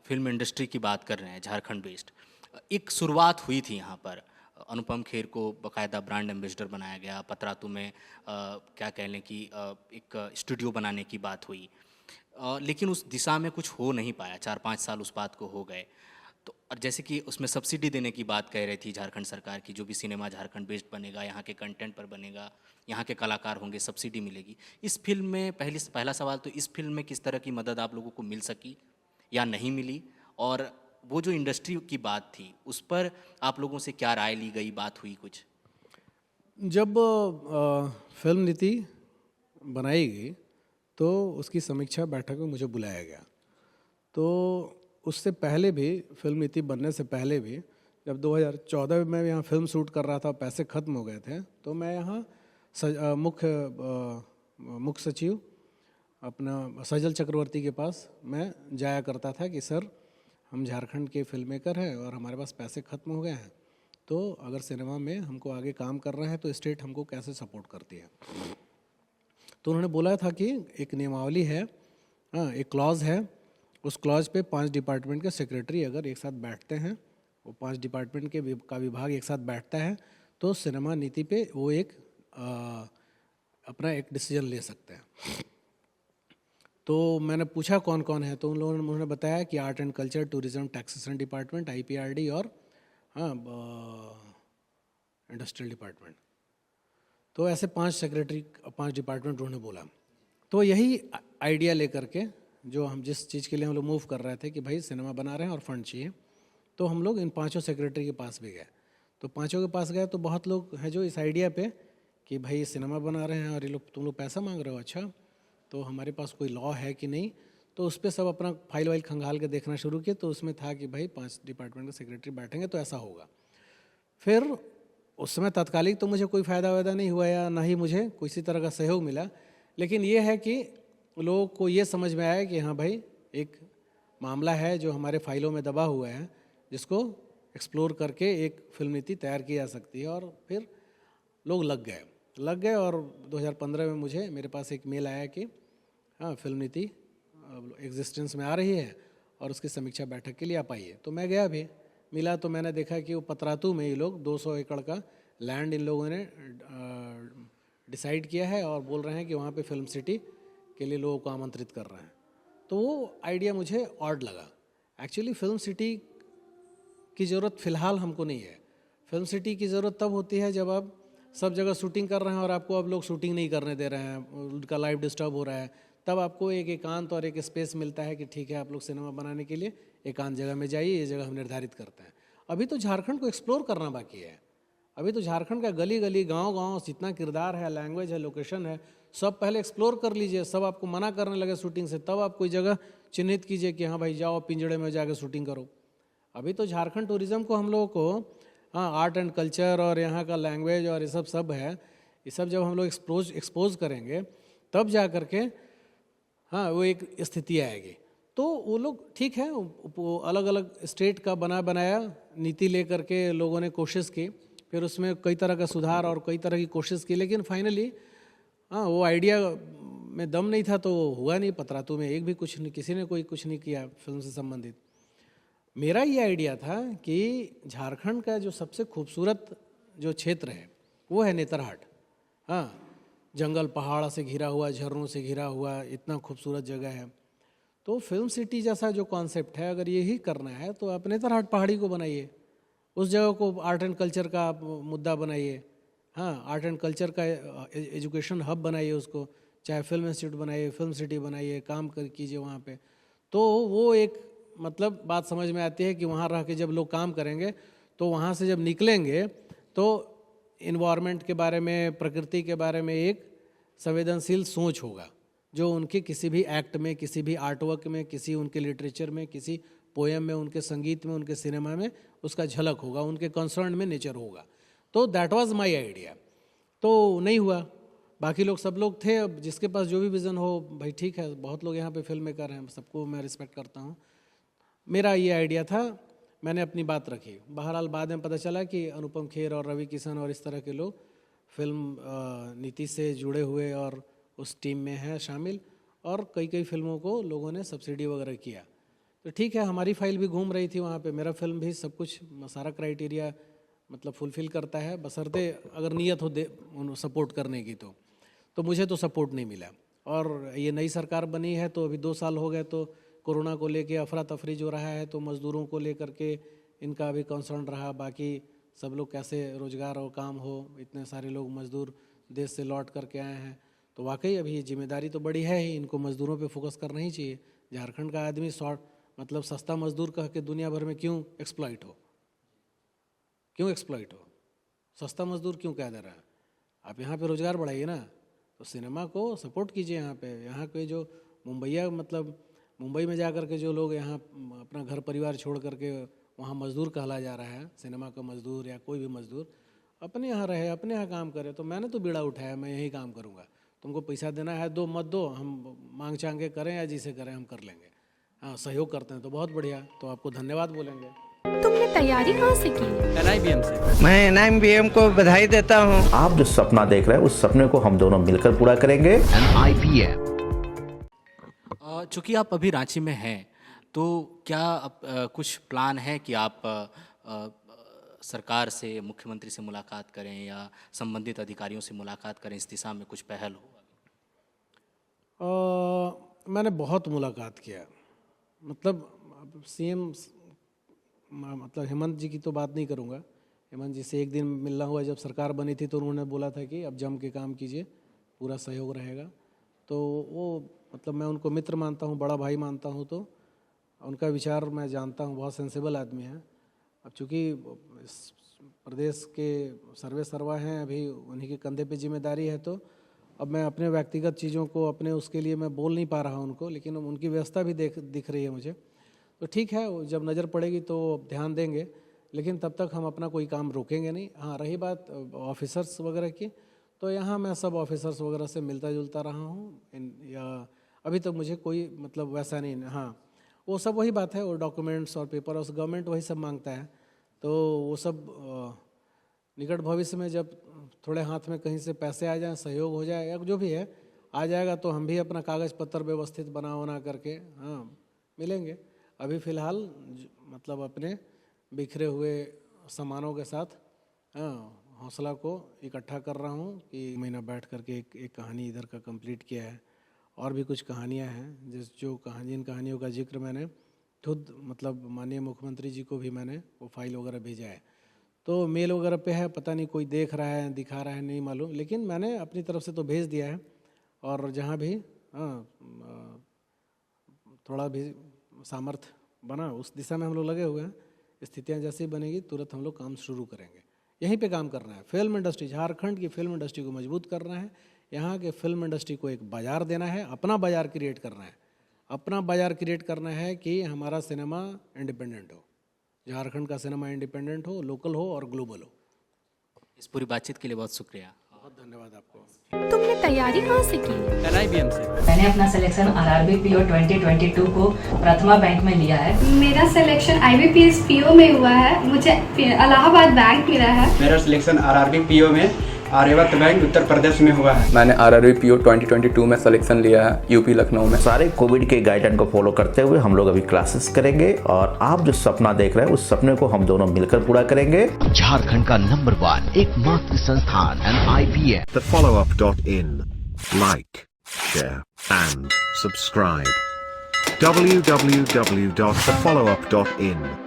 Film industry की बात कर रहे हैं झारखंड बेस्ड, एक शुरुआत हुई थी यहाँ पर। अनुपम खेर को बाकायदा ब्रांड एम्बेसडर बनाया गया, पतरातू में क्या कह लें कि एक स्टूडियो बनाने की बात हुई, लेकिन उस दिशा में कुछ हो नहीं पाया। 4-5 साल उस बात को हो गए। तो और जैसे कि उसमें सब्सिडी देने की बात कह रही थी झारखंड सरकार की, जो भी सिनेमा झारखंड बेस्ड बनेगा, यहाँ के कंटेंट पर बनेगा, यहाँ के कलाकार होंगे, सब्सिडी मिलेगी। इस फिल्म में पहला सवाल तो इस फिल्म में किस तरह की मदद आप लोगों को मिल सकी या नहीं मिली, और वो जो इंडस्ट्री की बात थी उस पर आप लोगों से क्या राय ली गई, बात हुई कुछ? जब फिल्म नीति बनाई गई तो उसकी समीक्षा बैठक में मुझे बुलाया गया। तो उससे पहले भी, फिल्म नीति बनने से पहले भी, जब 2014 में मैं यहाँ फिल्म शूट कर रहा था, पैसे ख़त्म हो गए थे, तो मैं यहाँ मुख्य सचिव अपना सजल चक्रवर्ती के पास मैं जाया करता था कि सर, हम झारखंड के फिल्म मेकर हैं और हमारे पास पैसे ख़त्म हो गए हैं, तो अगर सिनेमा में हमको आगे काम कर रहे हैं तो स्टेट हमको कैसे सपोर्ट करती है। तो उन्होंने बोला था कि एक नियमावली है, हाँ, एक क्लॉज है, उस क्लॉज पे 5 डिपार्टमेंट के सेक्रेटरी अगर एक साथ बैठते हैं, वो 5 डिपार्टमेंट का विभाग एक साथ बैठता है, तो सिनेमा नीति पे वो अपना एक डिसीजन ले सकते हैं। तो मैंने पूछा कौन कौन है, तो उन्होंने बताया कि art and culture, tourism, taxation department, IPRD और हाँ इंडस्ट्रियल डिपार्टमेंट। तो ऐसे 5 सेक्रेटरी, 5 डिपार्टमेंट उन्होंने बोला। तो यही आइडिया लेकर के, जो हम जिस चीज़ के लिए हम लोग मूव कर रहे थे कि भाई सिनेमा बना रहे हैं और फंड चाहिए, तो हम लोग इन 5 सेक्रेटरी के पास भी गए। तो 5 के पास गए तो बहुत लोग हैं जो इस आइडिया पे कि भाई सिनेमा बना रहे हैं और ये लोग, तुम लोग पैसा मांग रहे हो, अच्छा तो हमारे पास कोई लॉ है कि नहीं। तो उस पर सब अपना फाइल वाइल खंगाल के देखना शुरू किए, तो उसमें था कि भाई 5 डिपार्टमेंट के सेक्रेटरी बैठेंगे तो ऐसा होगा। फिर उस समय तात्कालिक तो मुझे कोई फ़ायदा वायदा नहीं हुआ या ना ही मुझे किसी तरह का सहयोग मिला, लेकिन ये है कि लोगों को ये समझ में आया कि हाँ भाई, एक मामला है जो हमारे फाइलों में दबा हुआ है, जिसको एक्सप्लोर करके एक फिल्म नीति तैयार की जा सकती है। और फिर लोग लग गए और 2015 में मेरे पास एक मेल आया कि हाँ, फिल्म नीति एग्जिस्टेंस में आ रही है और उसकी समीक्षा बैठक के लिए आप आइए। तो मैं गया भी, मिला तो मैंने देखा कि वो पतरातू में ये लोग 200 एकड़ का लैंड इन लोगों ने डिसाइड किया है और बोल रहे हैं कि वहाँ पे फिल्म सिटी के लिए लोगों को आमंत्रित कर रहे हैं। तो वो आइडिया मुझे ऑड लगा। एक्चुअली फिल्म सिटी की ज़रूरत फ़िलहाल हमको नहीं है। फिल्म सिटी की ज़रूरत तब होती है जब आप सब जगह शूटिंग कर रहे हैं और आपको अब लोग शूटिंग नहीं करने दे रहे हैं, उनका लाइफ डिस्टर्ब हो रहा है, तब आपको एक एकांत और एक स्पेस मिलता है कि ठीक है, आप लोग सिनेमा बनाने के लिए एकांत जगह में जाइए, ये जगह हम निर्धारित करते हैं। अभी तो झारखंड को एक्सप्लोर करना बाकी है। अभी तो झारखंड का गली गली, गांव गांव, जितना किरदार है, लैंग्वेज है, लोकेशन है, सब पहले एक्सप्लोर कर लीजिए। सब आपको मना करने लगे शूटिंग से, तब आप कोई जगह चिन्हित कीजिए कि हाँ भाई जाओ, पिंजड़े में जाकर शूटिंग करो। अभी तो झारखंड टूरिज्म को हम लोगों को, हाँ, आर्ट एंड कल्चर और यहाँ का लैंग्वेज और ये सब है, ये सब जब हम लोग एक्सपोज करेंगे तब जा करके हाँ वो एक स्थिति आएगी। तो वो लोग ठीक है, वो अलग अलग स्टेट का बनाया नीति ले करके लोगों ने कोशिश की, फिर उसमें कई तरह का सुधार और कई तरह की कोशिश की, लेकिन फाइनली हाँ वो आइडिया में दम नहीं था तो हुआ नहीं। पतरातू में एक भी कुछ नहीं, किसी ने कोई कुछ नहीं किया फिल्म से संबंधित। मेरा ये आइडिया था कि झारखंड का जो सबसे खूबसूरत जो क्षेत्र है वो है नेतरहाट। हाँ, जंगल पहाड़ से घिरा हुआ, झरनों से घिरा हुआ, इतना खूबसूरत जगह है। तो फिल्म सिटी जैसा जो कॉन्सेप्ट है, अगर यही करना है तो आप नेतरहाट पहाड़ी को बनाइए, उस जगह को आर्ट एंड कल्चर का आप मुद्दा बनाइए। हाँ, आर्ट एंड कल्चर का एजुकेशन हब बनाइए उसको, चाहे फिल्म इंस्टीट्यूट बनाइए, फिल्म सिटी बनाइए, काम कर कीजिए वहाँ पे। तो वो एक मतलब बात समझ में आती है कि वहाँ रह के जब लोग काम करेंगे तो वहाँ से जब निकलेंगे तो इन्वायरमेंट के बारे में, प्रकृति के बारे में एक संवेदनशील सोच होगा, जो उनके किसी भी एक्ट में, किसी भी आर्टवर्क में, किसी उनके लिटरेचर में, किसी पोएम में, उनके संगीत में, उनके सिनेमा में उसका झलक होगा, उनके कंसर्न में नेचर होगा। तो दैट वाज माय आइडिया। तो नहीं हुआ, बाकी लोग सब लोग थे, अब जिसके पास जो भी विज़न हो भाई ठीक है, बहुत लोग यहाँ पे फिल्म मेकर हैं, सबको मैं रिस्पेक्ट करता हूँ। मेरा ये आइडिया था, मैंने अपनी बात रखी। बहरहाल बाद में पता चला कि अनुपम खेर और रवि किशन और इस तरह के लोग फिल्म नीति से जुड़े हुए और उस टीम में हैं शामिल, और कई कई फिल्मों को लोगों ने सब्सिडी वगैरह किया। तो ठीक है, हमारी फाइल भी घूम रही थी वहाँ पे, मेरा फिल्म भी सब कुछ सारा क्राइटेरिया मतलब फुलफ़िल करता है, बशर्ते अगर नीयत हो दे सपोर्ट करने की तो मुझे तो सपोर्ट नहीं मिला। और ये नई सरकार बनी है तो अभी 2 साल हो गए, तो कोरोना को लेके अफरा तफरी जो रहा है, तो मज़दूरों को लेकर के इनका भी कंसर्न रहा, बाकी सब लोग कैसे रोज़गार और काम हो, इतने सारे लोग मज़दूर देश से लौट करके आए हैं, तो वाकई अभी जिम्मेदारी तो बड़ी है ही, इनको मज़दूरों पे फोकस करना ही चाहिए। झारखंड का आदमी मतलब सस्ता मज़दूर कह के दुनिया भर में क्यों एक्सप्लॉइट हो, क्यों एक्सप्लॉइट हो, सस्ता मज़दूर क्यों कह दे रहा है? आप यहाँ पे रोज़गार बढ़ाइए ना, तो सिनेमा को सपोर्ट कीजिए। यहाँ के जो मुंबईया मतलब मुंबई में जा कर के जो लोग यहाँ अपना घर परिवार छोड़ करके वहाँ मज़दूर कहला जा रहा है, सिनेमा का मज़दूर या कोई भी मज़दूर, अपने यहाँ रहे, अपने यहाँ काम करे। तो मैंने तो बीड़ा उठाया, मैं यही काम करूँगा, तुमको पैसा देना है दो मत दो, हम मांग चांग के करें या जिसे करें हम कर लेंगे। हाँ, सहयोग करते हैं तो बहुत बढ़िया, तो आपको धन्यवाद बोलेंगे। तुमने तैयारी कहाँ से की? NIBM से। मैं NIBM को बधाई देता हूँ। आप जो सपना देख रहे हैं उस सपने को हम दोनों मिलकर पूरा करेंगे। चूँकि आप अभी रांची में हैं, तो क्या कुछ प्लान है कि आप सरकार से, मुख्यमंत्री से मुलाकात करें या संबंधित अधिकारियों से मुलाकात करें, इस दिशा में कुछ पहल हो? मैंने बहुत मुलाकात किया, मतलब CM मतलब हेमंत जी की तो बात नहीं करूँगा। हेमंत जी से एक दिन मिलना हुआ, जब सरकार बनी थी तो उन्होंने बोला था कि अब जम के काम कीजिए, पूरा सहयोग रहेगा। तो वो मतलब मैं उनको मित्र मानता हूँ, बड़ा भाई मानता हूँ, तो उनका विचार मैं जानता हूँ, बहुत सेंसिबल आदमी हैं। अब चूँकि इस प्रदेश के सर्वे सर्वा हैं, अभी उन्हीं के कंधे पे जिम्मेदारी है, तो अब मैं अपने व्यक्तिगत चीज़ों को अपने उसके लिए मैं बोल नहीं पा रहा हूँ उनको, लेकिन उनकी व्यवस्था भी दिख रही है मुझे। तो ठीक है, जब नज़र पड़ेगी तो ध्यान देंगे, लेकिन तब तक हम अपना कोई काम रोकेंगे नहीं। हाँ, रही बात ऑफिसर्स वगैरह की, तो यहाँ मैं सब ऑफिसर्स वगैरह से मिलता जुलता रहा हूँ, या अभी तक मुझे कोई मतलब वैसा नहीं। हाँ, वो सब वही बात है, वो डॉक्यूमेंट्स और पेपर और गवर्नमेंट वही सब मांगता है, तो वो सब निकट भविष्य में जब थोड़े हाथ में कहीं से पैसे आ जाएं, सहयोग हो जाए या जो भी है आ जाएगा, तो हम भी अपना कागज़ पत्र व्यवस्थित बना करके हाँ मिलेंगे। अभी फ़िलहाल मतलब अपने बिखरे हुए सामानों के साथ हौसला को इकट्ठा कर रहा हूँ कि महीना बैठ करके एक कहानी इधर का कंप्लीट किया है, और भी कुछ कहानियाँ हैं जिन कहानियों का जिक्र मैंने खुद मतलब माननीय मुख्यमंत्री जी को भी मैंने वो फाइल वगैरह भेजा है, तो मेल वगैरह पे है, पता नहीं कोई देख रहा है दिखा रहा है नहीं मालूम, लेकिन मैंने अपनी तरफ से तो भेज दिया है। और जहाँ भी थोड़ा भी सामर्थ्य बना उस दिशा में हम लोग लगे हुए हैं। स्थितियाँ जैसी बनेगी तुरंत हम लोग काम शुरू करेंगे। यहीं पे काम करना है, फिल्म इंडस्ट्री, झारखंड की फिल्म इंडस्ट्री को मजबूत करना है, यहाँ के फिल्म इंडस्ट्री को एक बाज़ार देना है, अपना बाज़ार क्रिएट करना है, अपना बाज़ार क्रिएट करना है कि हमारा सिनेमा इंडिपेंडेंट हो, झारखंड का सिनेमा इंडिपेंडेंट हो, लोकल हो और ग्लोबल हो। इस पूरी बातचीत के लिए बहुत शुक्रिया। बहुत धन्यवाद आपको। तुमने तैयारी कहाँ से की? NIBM से। मैंने अपना सिलेक्शन RRB PO 2022 को प्रथमा बैंक में लिया है। मेरा सिलेक्शन IBPS PO में हुआ है, मुझे इलाहाबाद बैंक मिला है। मेरा सिलेक्शन RRB PO में आर्यवर्त बैंक उत्तर प्रदेश में हुआ है। मैंने RRB PO 2022 में सिलेक्शन लिया है UP लखनऊ में। सारे कोविड के गाइडलाइन को फॉलो करते हुए हम लोग अभी क्लासेस करेंगे, और आप जो सपना देख रहे हैं उस सपने को हम दोनों मिलकर पूरा करेंगे। झारखंड का नंबर 1 एकमात्र संस्थान NIBM। thefollowup.in. Like, share and subscribe. www.thefollowup.in